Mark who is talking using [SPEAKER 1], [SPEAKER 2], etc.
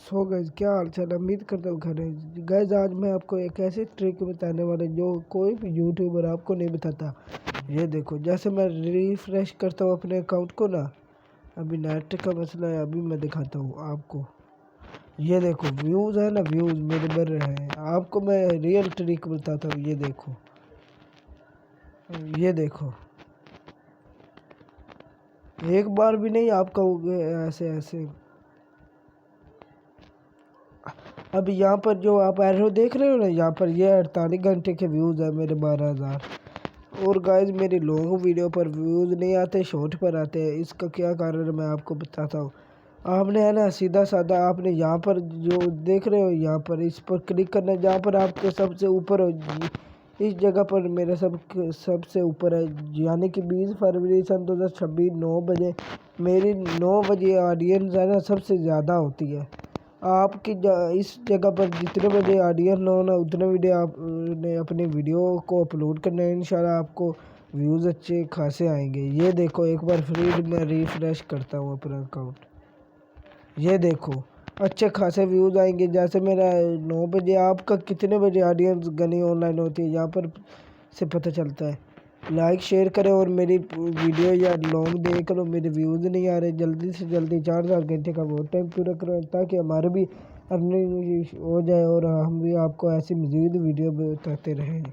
[SPEAKER 1] So guys, क्या हाल चाल? उम्मीद करता हूँ खैर गाइस। आज मैं आपको एक ऐसी ट्रिक बताने वाला जो कोई भी यूट्यूबर आपको नहीं बताता। ये देखो, जैसे मैं रिफ्रेश करता हूँ अपने अकाउंट को ना, अभी नेट का मसला है, अभी मैं दिखाता हूँ आपको। ये देखो व्यूज़ है ना, व्यूज़ मेरे बढ़ रहे हैं। आपको मैं रियल ट्रिक बताता हूँ। ये देखो, ये देखो, एक बार भी नहीं आपका ऐसे ऐसे। अब यहाँ पर जो आप एरो देख रहे हो ना, यहाँ पर ये 48 घंटे के व्यूज़ है मेरे 12,000। और गाइस मेरी लॉन्ग वीडियो पर व्यूज़ नहीं आते, शॉर्ट पर आते हैं। इसका क्या कारण है मैं आपको बताता हूँ। आपने है ना सीधा साधा, आपने यहाँ पर जो देख रहे हो, यहाँ पर इस पर क्लिक करना है, जहाँ पर आपके सबसे ऊपर हो। इस जगह पर मेरा सबसे ऊपर है, यानी कि 20 फरवरी सन 2026 9 बजे मेरी 9 बजे ऑडियंस है ना सबसे ज़्यादा होती है। आपकी इस जगह पर जितने बजे ऑडियंस हो ना, उतने वीडियो आपने अपनी वीडियो को अपलोड करना है। इंशाल्लाह आपको व्यूज़ अच्छे खासे आएंगे। ये देखो, एक बार फिर मैं रिफ्रेश करता हूँ अपना अकाउंट। ये देखो, अच्छे खासे व्यूज़ आएंगे। जैसे मेरा 9 बजे, आपका कितने बजे ऑडियंस घनी ऑनलाइन होती है यहाँ पर से पता चलता है। लाइक शेयर करें और मेरी वीडियो या लॉन्ग देख लो। मेरे व्यूज़ नहीं आ रहे, जल्दी से जल्दी 4-4 घंटे का बहुत टाइम पूरा करो, ताकि हमारे भी अर्निंग हो जाए और हम भी आपको ऐसी मज़ीद वीडियो बताते रहें।